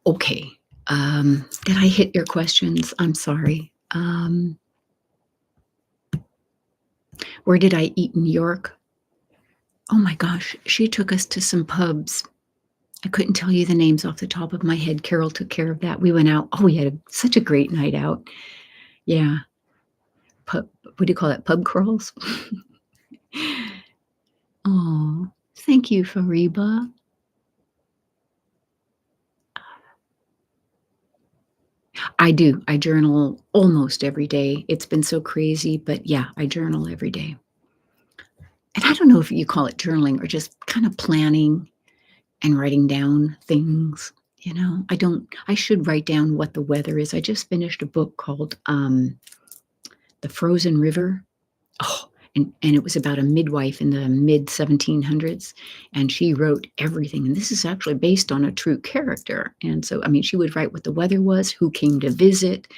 Okay, did I hit your questions? I'm sorry. Where did I eat in New York? Oh my gosh, she took us to some pubs. I couldn't tell you the names off the top of my head. Carol took care of that. We went out. Oh, we had such a great night out. Yeah. Pub, what do you call that? Pub crawls? Oh, thank you, Fariba. I do. I journal almost every day. It's been so crazy, but yeah, I journal every day. And I don't know if you call it journaling or just kind of planning and writing down things. I should write down what the weather is. I just finished a book called The Frozen River. Oh, and it was about a midwife in the mid 1700s, and she wrote everything. And this is actually based on a true character. And so, I mean, she would write what the weather was, who came to visit,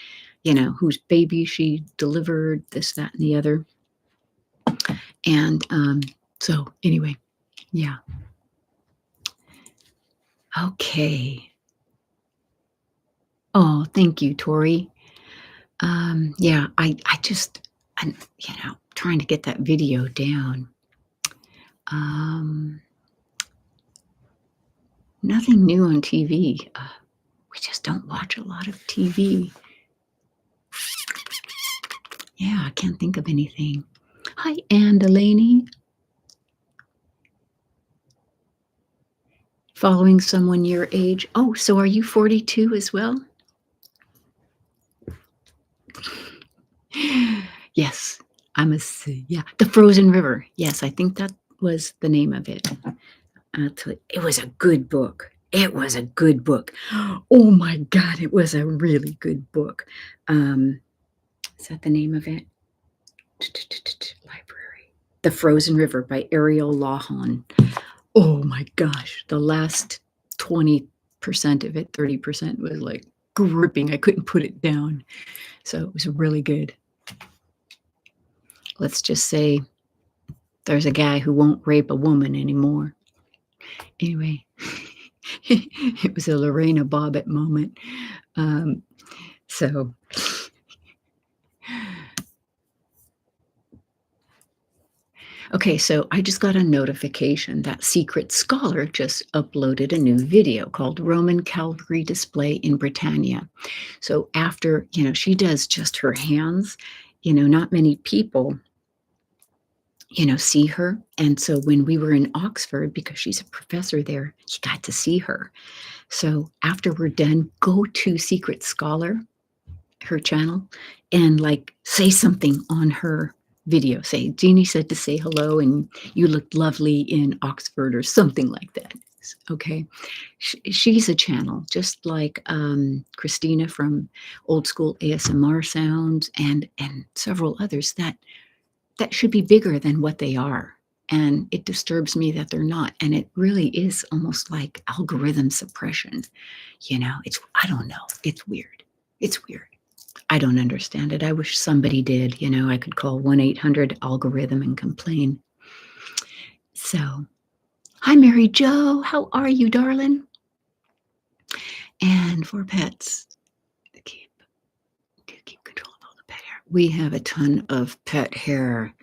whose baby she delivered, this, that, and the other. And so, anyway, yeah. Okay. Oh, thank you, Tori. Yeah, I'm trying to get that video down. Nothing new on TV. We just don't watch a lot of TV. Yeah, I can't think of anything. Hi, Anne Delaney. Following someone your age. Oh, so are you 42 as well? Yes, yeah, The Frozen River. Yes, I think that was the name of it. I'll tell you, it was a good book. It was a good book. Oh my God, it was a really good book. Is that the name of it? Library. The Frozen River by Ariel Lawhon. Oh my gosh, the last 20% of it, 30% was like gripping. I couldn't put it down. So it was really good. Let's just say there's a guy who won't rape a woman anymore. Anyway, it was a Lorena Bobbitt moment. So okay, so I just got a notification that Secret Scholar just uploaded a new video called Roman Cavalry Display in Britannia. So after, she does just her hands, not many people, see her. And so when we were in Oxford, because she's a professor there, you got to see her. So after we're done, go to Secret Scholar, her channel, and say something on her video. Say, Jeannie said to say hello and you looked lovely in Oxford or something like that. Okay. She's a channel, just like Christina from Old School ASMR Sounds and several others that should be bigger than what they are. And it disturbs me that they're not. And it really is almost like algorithm suppression. I don't know. It's weird. It's weird. I don't understand it. I wish somebody did. I could call 1-800-algorithm and complain. So, hi, Mary Jo. How are you, darling? And for pets, to keep control of all the pet hair. We have a ton of pet hair.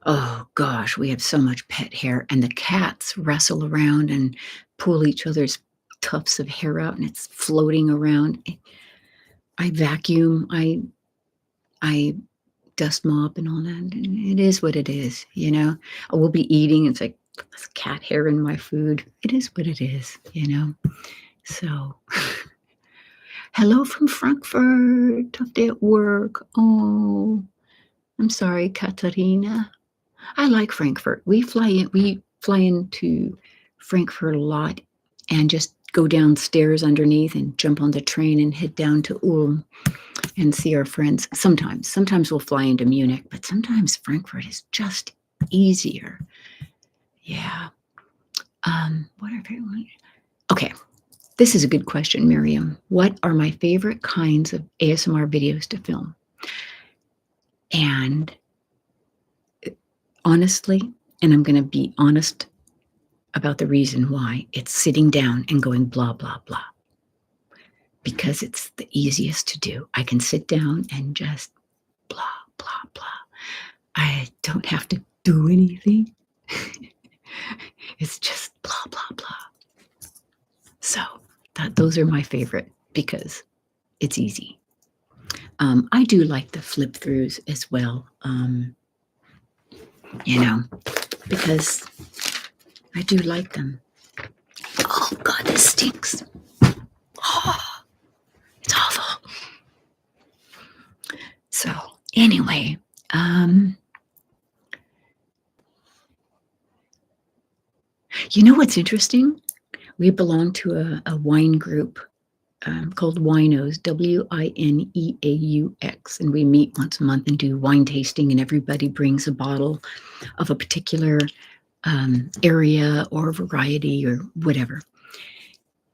Oh gosh, we have so much pet hair, and the cats wrestle around and pull each other's tufts of hair out, and it's floating around. I vacuum, I dust mop and all that. It is what it is, I will be eating. It's like there's cat hair in my food. It is what it is, So, hello from Frankfurt. Tough day at work. Oh, I'm sorry, Katarina. I like Frankfurt. We fly into Frankfurt a lot and just go downstairs underneath and jump on the train and head down to Ulm and see our friends. Sometimes we'll fly into Munich, but sometimes Frankfurt is just easier. Yeah. What are favorite? Okay. This is a good question, Miriam. What are my favorite kinds of ASMR videos to film? And honestly, and I'm going to be honest about the reason why, it's sitting down and going blah, blah, blah. Because it's the easiest to do. I can sit down and just blah, blah, blah. I don't have to do anything. It's just blah, blah, blah. So those are my favorite because it's easy. I do like the flip throughs as well, because I do like them. Oh, God, this stinks. Oh, it's awful. So anyway, you know what's interesting? We belong to a wine group called Winos, Wineaux, and we meet once a month and do wine tasting, and everybody brings a bottle of a particular area or variety or whatever.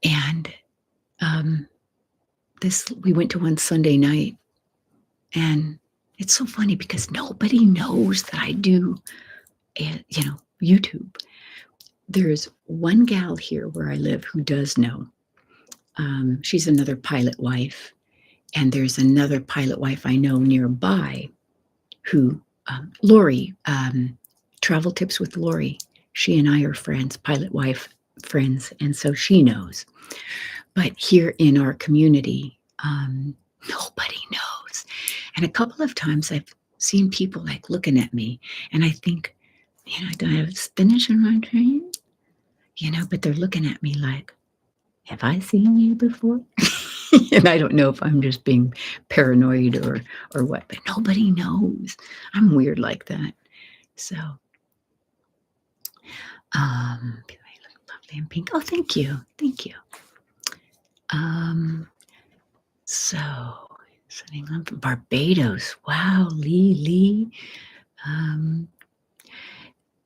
And we went to one Sunday night, and it's so funny because nobody knows that I do, YouTube. There's one gal here where I live who does know. She's another pilot wife, and there's another pilot wife I know nearby who, Lori, Travel Tips with Lori. She and I are friends, pilot wife friends, and so she knows. But here in our community, nobody knows. And a couple of times I've seen people like looking at me, and I think, do I have spinach in my train? But they're looking at me like, have I seen you before? And I don't know if I'm just being paranoid or what, but nobody knows. I'm weird like that. So, you look lovely in pink. Oh, thank you. Thank you. So, sitting on Barbados. Wow, Lee.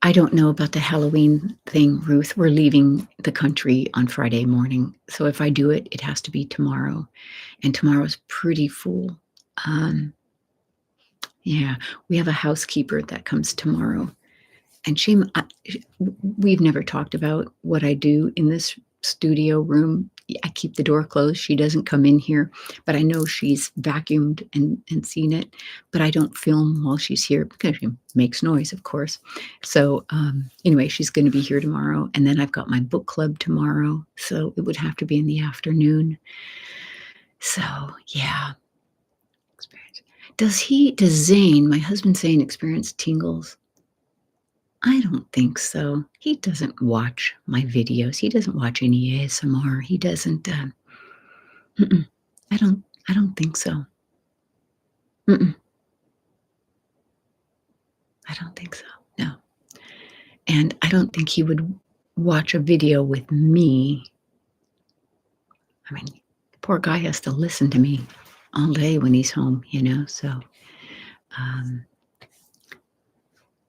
I don't know about the Halloween thing, Ruth. We're leaving the country on Friday morning. So if I do it, it has to be tomorrow. And tomorrow's pretty full. Yeah, we have a housekeeper that comes tomorrow. And we've never talked about what I do in this studio room. I keep the door closed. She doesn't come in here, but I know she's vacuumed and seen it, but I don't film while she's here because she makes noise, of course. So anyway, she's going to be here tomorrow. And then I've got my book club tomorrow. So it would have to be in the afternoon. So yeah. Does Zane, my husband Zane, experience tingles? I don't think so. He doesn't watch my videos. He doesn't watch any ASMR. He doesn't. I don't think so. I don't think so. No. And I don't think he would watch a video with me. I mean, the poor guy has to listen to me all day when he's home, so.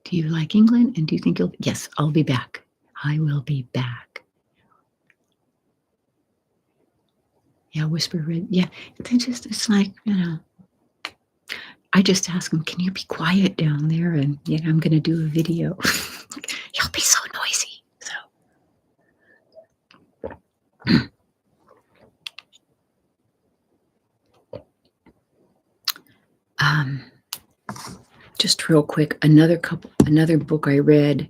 Do you like England? And do you think you'll? Yes, I'll be back. I will be back. Yeah, whisper. Yeah, it's like, I just ask him, can you be quiet down there? And, I'm going to do a video. He'll be so noisy. So, just real quick, another book I read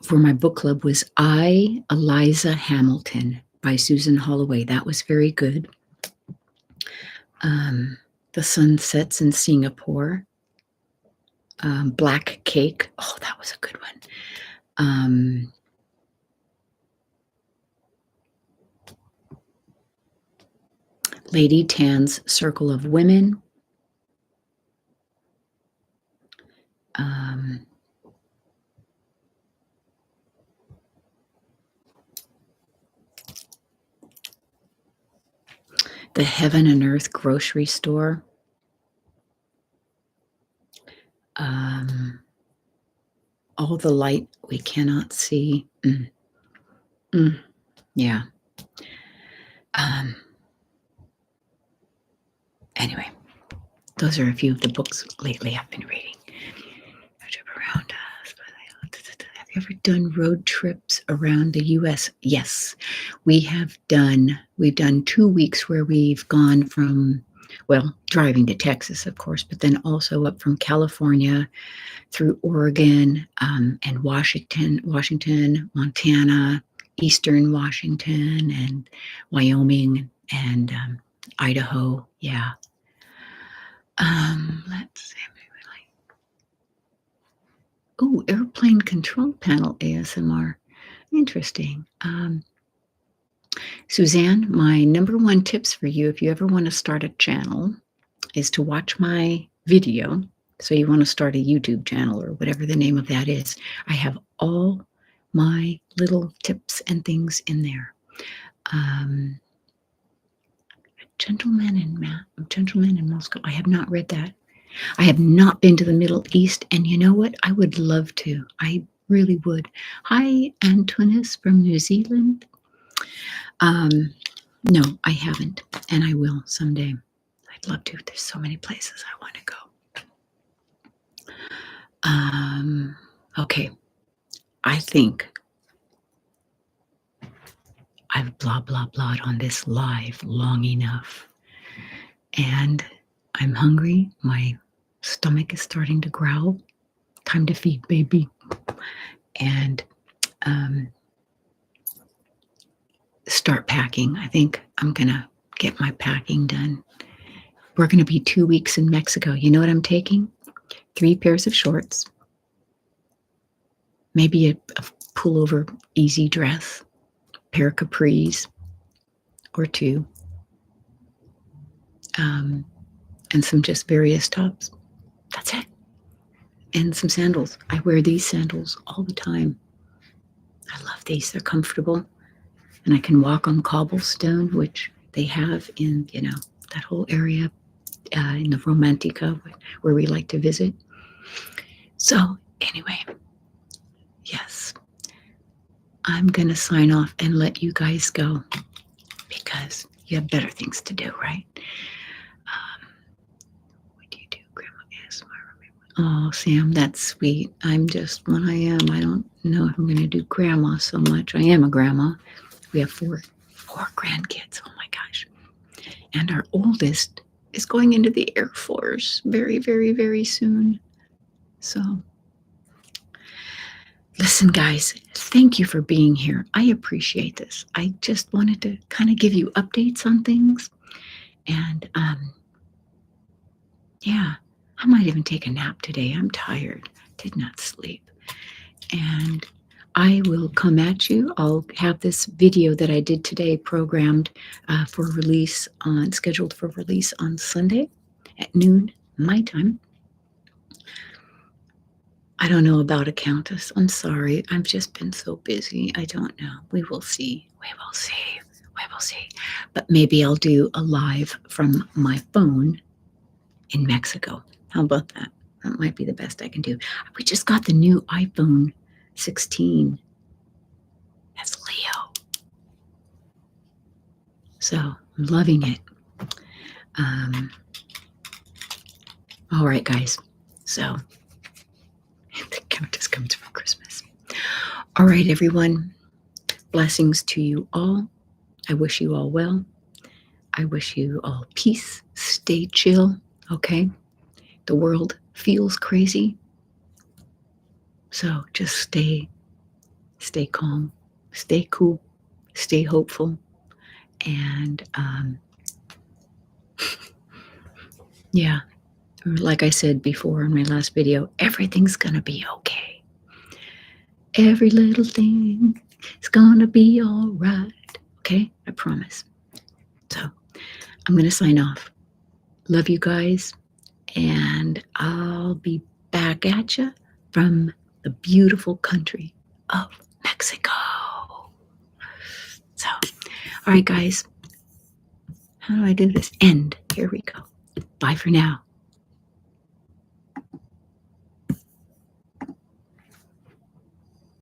for my book club was I, Eliza Hamilton by Susan Holloway. That was very good. The Sun Sets in Singapore. Black Cake. Oh, that was a good one. Lady Tan's Circle of Women. the heaven and earth grocery store. All the light we cannot see. Yeah. Anyway, those are a few of the books lately I've been reading. Around us. Have you ever done road trips around the U.S.? Yes, we have done. We've done 2 weeks where we've gone from, well, driving to Texas, of course, but then also up from California through Oregon and Washington, Montana, Eastern Washington, and Wyoming and Idaho. Yeah. Let's see. Oh, airplane control panel ASMR. Interesting. Suzanne, my number one tips for you if you ever want to start a channel is to watch my video. So you want to start a YouTube channel or whatever the name of that is. I have all my little tips and things in there. Gentleman in Moscow. I have not read that. I have not been to the Middle East, and you know what? I would love to. I really would. Hi, Antonis from New Zealand. No, I haven't, and I will someday. I'd love to. There's so many places I want to go. Okay. I think I've blah, blah, blah'd on this live long enough, and I'm hungry. My stomach is starting to growl. Time to feed, baby. And start packing. I think I'm going to get my packing done. We're going to be 2 weeks in Mexico. You know what I'm taking? 3 pairs of shorts. Maybe a pullover easy dress. Pair of capris or 2. And some just various tops. That's it. And some sandals. I wear these sandals all the time. I love these. They're comfortable. And I can walk on cobblestone, which they have in, that whole area in the Romantica where we like to visit. So anyway, yes, I'm going to sign off and let you guys go because you have better things to do, right? What do you do, Grandma? Yes, oh, Sam, that's sweet. I'm just what I am. I don't know if I'm going to do grandma so much. I am a grandma. We have four grandkids. Oh my gosh. And our oldest is going into the Air Force very, very, very soon. So listen, guys, thank you for being here. I appreciate this. I just wanted to kind of give you updates on things. And yeah, I might even take a nap today. I'm tired. Did not sleep. And I will come at you. I'll have this video that I did today programmed for release scheduled for release on Sunday at noon, my time. I don't know about a Countess. I'm sorry. I've just been so busy. I don't know. We will see. We will see. We will see. But maybe I'll do a live from my phone in Mexico. How about that? That might be the best I can do. We just got the new iPhone 16. That's Leo. So I'm loving it. All right, guys. So the Countess comes for Christmas. All right, everyone. Blessings to you all. I wish you all well. I wish you all peace. Stay chill, okay? The world feels crazy. So just stay calm, stay cool, stay hopeful. And yeah, like I said before in my last video, everything's going to be okay. Every little thing is going to be all right. Okay? I promise. So I'm going to sign off. Love you guys. And I'll be back at you from the beautiful country of Mexico. So, all right, guys. How do I do this? End. Here we go. Bye for now.